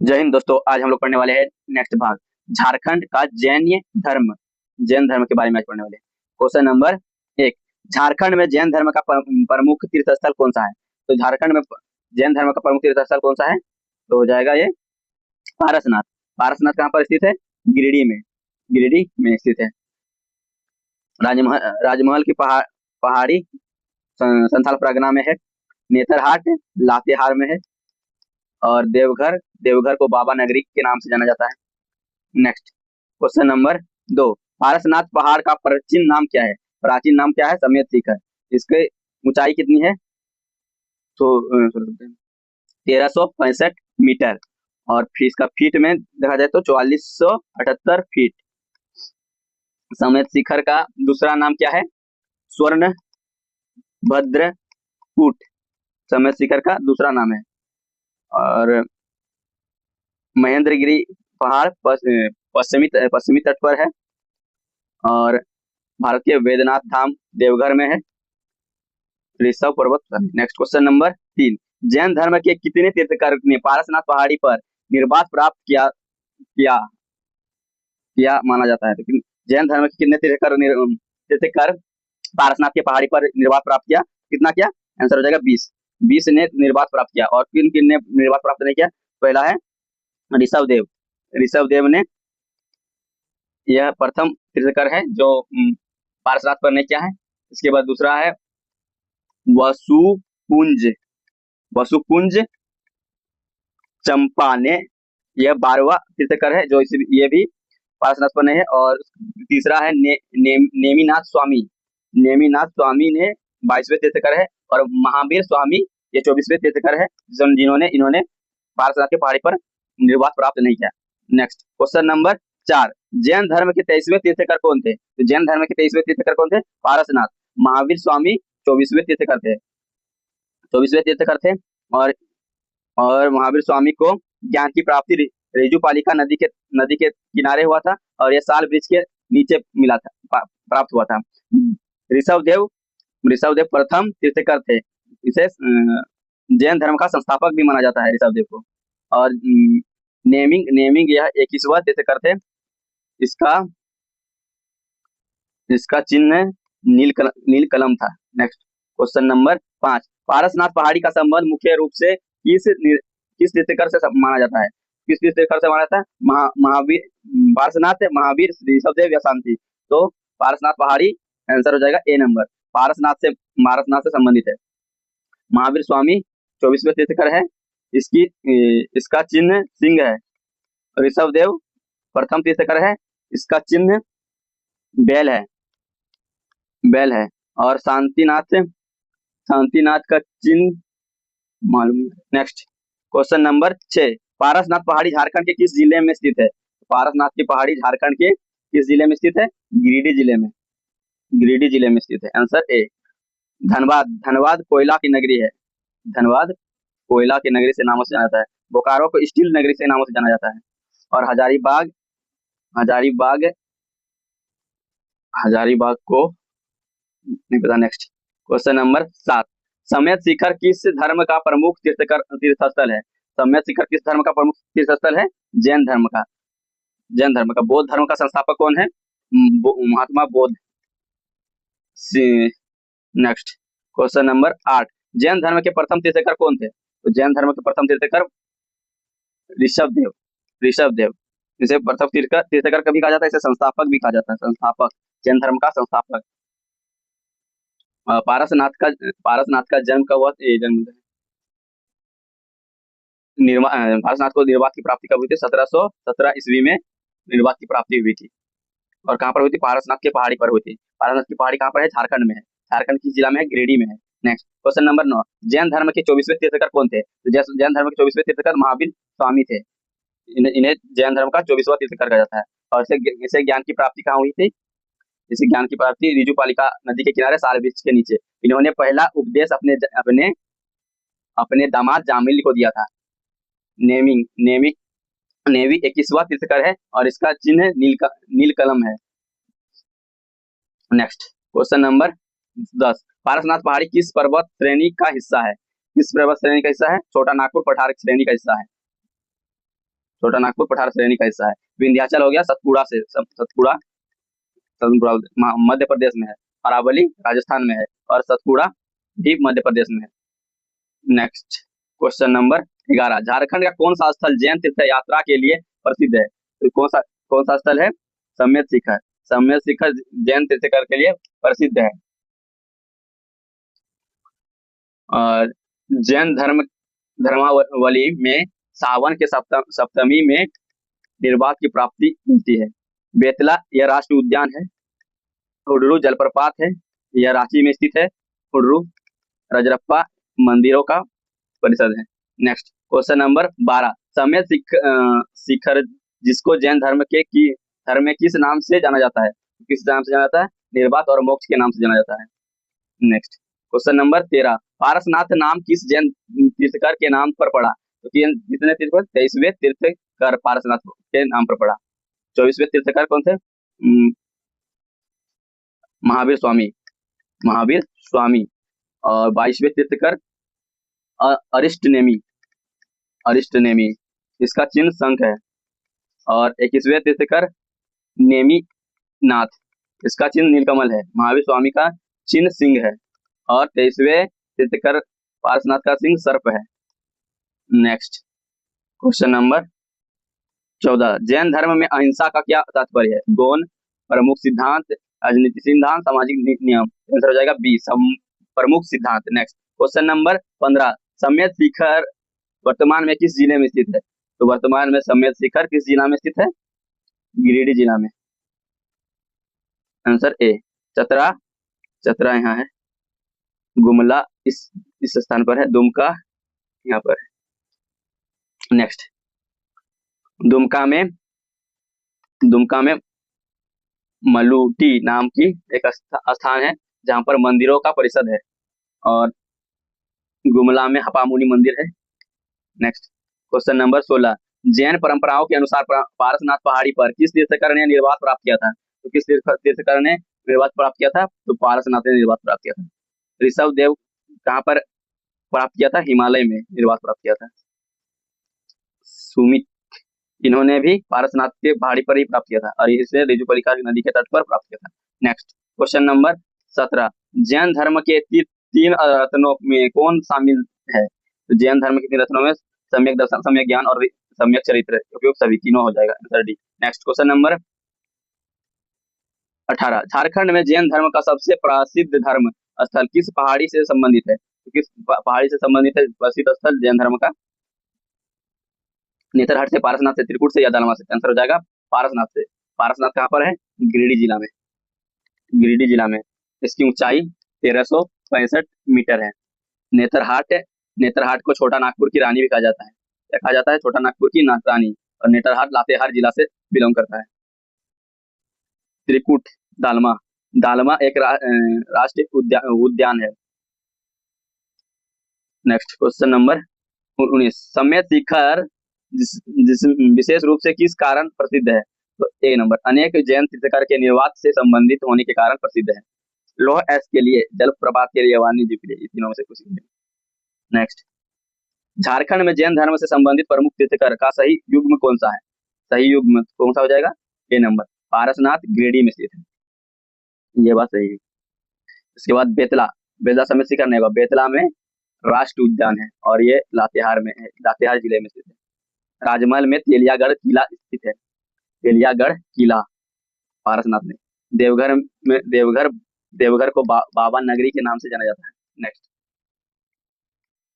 जय हिंद दोस्तों। आज हम लोग पढ़ने वाले हैं नेक्स्ट भाग झारखंड का जैन धर्म के बारे में आज पढ़ने वाले हैं। क्वेश्चन नंबर 1, झारखंड में जैन धर्म का प्रमुख तीर्थ स्थल कौन सा है? तो झारखंड में जैन धर्म का प्रमुख तीर्थ स्थल कौन सा है? तो हो जाएगा ये पारसनाथ। पारसनाथ कहाँ पर स्थित है? गिरिडीह में स्थित है। राजमहल की पहाड़ी संथाल परगना में है। नेतरहाट लातेहार में है। और देवघर को बाबा नगरी के नाम से जाना जाता है। नेक्स्ट क्वेश्चन नंबर 2, पारसनाथ पहाड़ का प्राचीन नाम क्या है? प्राचीन नाम क्या है? समेत शिखर। इसकी ऊंचाई कितनी है? तो 1365 मीटर। और इसका फीट में देखा जाए तो 4478 फीट। समेत शिखर का दूसरा नाम क्या है? स्वर्ण भद्रकूट समेत शिखर का दूसरा नाम है। और महेंद्रगिरी पहाड़ पश्चिमी तट पर है। और भारत के वैद्यनाथ धाम देवघर में है। ऋषभ पर्वत। नेक्स्ट क्वेश्चन नंबर 3, जैन धर्म के कितने तीर्थकर ने पारसनाथ पहाड़ी पर निर्वात प्राप्त किया माना जाता है? तो जैन धर्म के कितने तीर्थकर पारसनाथ के पहाड़ी पर निर्वात प्राप्त किया? कितना किया? आंसर हो जाएगा 20 ने निर्वात प्राप्त किया। और किन किन ने निर्वात प्राप्त नहीं किया? पहला है ऋषभ देव ने, यह प्रथम तीर्थकर है जो पारसनाथ पर नहीं किया है। इसके बाद दूसरा है वसुकुंज चंपा ने, यह 12वां तीर्थकर है जो ये भी पारसनाथ पर नहीं है। और तीसरा है नेमिनाथ स्वामी ने 22वें तीर्थकर है। और महावीर स्वामी ये 24वें तीर्थकर है इन्होंने पारसनाथ के पहाड़ी पर निर्वात प्राप्त नहीं किया। नेक्स्ट क्वेश्चन नंबर 4, जैन धर्म के 23वें तीर्थकर कौन थे? तो जैन धर्म के 23वें तीर्थकर कौन थे? पारसनाथ। महावीर स्वामी 24वें तीर्थकर थे। और महावीर स्वामी को ज्ञान की प्राप्ति रेजुपालिका नदी के किनारे हुआ था। और यह साल वृक्ष के नीचे मिला था, प्राप्त हुआ था। ऋषभ देव प्रथम तीर्थकर थे। इसे जैन धर्म का संस्थापक भी माना जाता है ऋषभ देव को। और नेमिंग यह 21वां तीर्थकर थे। इसका चिन्ह नील कलम था। नेक्स्ट क्वेश्चन नंबर 5, पारसनाथ पहाड़ी का संबंध मुख्य रूप से किस तीर्थकर से माना जाता है? किस तीर्थकर से माना जाता है? महावीर पारसनाथ, महावीर, ऋषभदेव या शांति। तो पारसनाथ पहाड़ी आंसर हो जाएगा ए नंबर। पारसनाथ से संबंधित है। महावीर स्वामी 24वें तीर्थकर है। इसका चिन्ह सिंह है। ऋषभदेव प्रथम तीर्थकर है। इसका चिन्ह बैल है। और शांतिनाथ का चिन्ह मालूम नहीं। नेक्स्ट क्वेश्चन नंबर 6, पारसनाथ पहाड़ी झारखंड के किस जिले में स्थित है? पारसनाथ की पहाड़ी झारखंड के किस जिले में स्थित है? गिरिडीह जिले में स्थित है। Answer A. धनबाद कोयला की नगरी है। धनबाद कोयला की नगरी से नामों से जाना जाता है। बोकारो को स्टील नगरी से नामों से जाना जाता है। और हजारीबाग को नहीं पता। नेक्स्ट क्वेश्चन नंबर 7, समेत शिखर किस धर्म का प्रमुख तीर्थस्थल है? समेत शिखर किस धर्म का प्रमुख तीर्थस्थल है? जैन धर्म का। बौद्ध धर्म का संस्थापक कौन है? Mahatma Buddha. Next question number 8, जैन धर्म के प्रथम तीर्थकर कौन थे? तो जैन धर्म के प्रथम तीर्थकर ऋषभ देव। इसे प्रथम तीर्थकर कभी कहा जाता है, इसे संस्थापक भी कहा जाता है। संस्थापक, जैन धर्म का संस्थापक। पारसनाथ का जन्म कब हुआ? पारसनाथ को निर्वात की प्राप्ति कब हुई थी? 1717 ईस्वी में निर्वात की प्राप्ति हुई थी। और कहाँ पर हुई थी? पारसनाथ के पहाड़ी पर हुई थी। पारसनाथ की पहाड़ी कहाँ पर है? झारखंड में है। झारखंड किस जिला में है? गिरिडीह में है। नेक्स्ट क्वेश्चन नंबर 9, जैन धर्म के 24वें तीर्थकर कौन थे? तो जैन धर्म के 24वें तीर्थकर महावीर स्वामी थे। इन्हें जैन धर्म का 24वां तीर्थकर कहा जाता है। और इसे ज्ञान की प्राप्ति कहाँ हुई थी? इसी ज्ञान की प्राप्ति रिजुपालिका नदी के किनारे साल वृक्ष के नीचे। इन्होंने पहला उपदेश अपने दामाद जामिल को दिया था। नेवी 21वां तीर्थकर है। और इसका चिन्ह नील कलम है। नेक्स्ट क्वेश्चन नंबर 10, पारसनाथ पहाड़ी किस पर्वत श्रेणी का हिस्सा है? किस पर्वत श्रेणी का हिस्सा है? छोटा नागपुर पठार श्रेणी का हिस्सा है। छोटा नागपुर पठार श्रेणी का हिस्सा है। विंध्याचल हो गया सतपुड़ा से, सतपुड़ा मध्य प्रदेश में है, अरावली राजस्थान में है, और सतपुड़ा भी मध्य प्रदेश में है। नेक्स्ट क्वेश्चन नंबर 11, झारखंड का कौन सा स्थल जैन तीर्थ यात्रा के लिए प्रसिद्ध है? तो कौन सा स्थल है? सम्यक शिखर। सम्यक शिखर जैन तीर्थकर के लिए प्रसिद्ध है। और जैन धर्मावली में सावन के सप्तमी में निर्वात की प्राप्ति मिलती है। बेतला यह राष्ट्रीय उद्यान है। हुडरू जलप्रपात है, यह रांची में स्थित है। हुडरू रजरप्पा मंदिरों का परिषद है। नेक्स्ट क्वेश्चन नंबर 12, सम्यक शिखर जिसको जैन धर्म में किस नाम से जाना जाता है? किस नाम से जाना जाता है? निर्वात और मोक्ष के नाम से जाना जाता है। नेक्स्ट क्वेश्चन नंबर 13, पारसनाथ नाम किस जैन तीर्थकर के नाम पर पड़ा? तो कितने तीर्थकर? 23वें तीर्थकर पारसनाथ के नाम पर पड़ा। 24वें तीर्थकर कौन थे? महावीर स्वामी। और 22वें तीर्थकर अरिष्टनेमी, इसका चिन्ह शंख है। और 21वें तीर्थकर नेमिनाथ, इसका चिन्ह नीलकमल है। महावीर स्वामी का चिन्ह सिंह है। और 23वें तीर्थकर पारसनाथ का सिंह सर्प है। नेक्स्ट क्वेश्चन नंबर 14, जैन धर्म में अहिंसा का क्या तात्पर्य है? गौण, प्रमुख सिद्धांत, राजनीति सिद्धांत, सामाजिक नियम। आंसर हो जाएगा बी, प्रमुख सिद्धांत। नेक्स्ट क्वेश्चन नंबर 15, सम्यक शिखर वर्तमान में किस जिले में स्थित है? तो वर्तमान में सम्यक शिखर किस जिला में स्थित है? गिरिडीह जिला में। आंसर ए, चतरा यहाँ है, गुमला इस स्थान पर है, दुमका यहाँ पर है। नेक्स्ट दुमका में मलूटी नाम की एक स्थान है जहां पर मंदिरों का परिषद है। और गुमला में हपामुनि मंदिर है। नेक्स्ट क्वेश्चन नंबर 16, जैन परंपराओं के अनुसार पारसनाथ पहाड़ी पर किस तीर्थकर ने निर्वात प्राप्त किया था? तो किस तीर्थकर ने निर्वात प्राप्त किया था? तो पारसनाथ ने निर्वात प्राप्त किया था। ऋषभ देव कहाँ पर प्राप्त किया था? हिमालय में निर्वात प्राप्त किया था। सुमित, इन्होंने भी पारसनाथ के पहाड़ी पर ही प्राप्त किया था, और इसे ऋजुपलिका नदी के तट पर प्राप्त किया था। नेक्स्ट क्वेश्चन नंबर 17, जैन धर्म के 3 रत्नों में कौन शामिल है? तो जैन धर्म के 3 रत्नों में सम्यक दर्शन, सम्यक ज्ञान और सम्यक चरित्र उपयोग सभी तीनों हो जाएगा। Answer D. Next question number 18, Jharkhand में जैन धर्म का सबसे प्रसिद्ध धर्म स्थल किस पहाड़ी से संबंधित है? तो किस पहाड़ी से संबंधित है प्रसिद्ध स्थल जैन धर्म का? नेतरहाट से, पारसनाथ से, त्रिकुट से या दालमा से? आंसर हो जाएगा पारसनाथ से। पारसनाथ कहाँ पर है? गिरिडीह जिला में। इसकी ऊंचाई 1365 मीटर है। नेतरहाट को छोटा नागपुर की रानी भी कहा जाता है। क्या कहा जाता है? छोटा नागपुर की रानी। और नेतरहाट लातेहार जिला से बिलोंग करता है। त्रिकुट दालमा एक राष्ट्रीय उद्यान है। नेक्स्ट क्वेश्चन नंबर 19, सम्यक शिखर जिस विशेष रूप से किस कारण प्रसिद्ध है? तो एक नंबर, अनेक जैन तीर्थकर के निर्वात से संबंधित होने के कारण प्रसिद्ध है। लोह एस के लिए, जलप्रपात के लिए, वाणिज्य के लिए, तीनों में से कुछ के लिए। नेक्स्ट, झारखंड में जैन धर्म से संबंधित प्रमुख तीर्थकर का सही युग्म कौन सा है? सही युग्म कौन सा हो जाएगा? ए नंबर, पारसनाथ गिरिडीह में स्थित है। ये बात सही है। इसके बाद बेतला सम्यक शिखर नहीं होगा। बेतला में राष्ट्रीय उद्यान है, और ये लातेहार जिले में स्थित है। राजमहल में तेलियागढ़ किला स्थित है। तेलियागढ़ किला पारसनाथ में। देवघर को बाबा नगरी के नाम से जाना जाता है। नेक्स्ट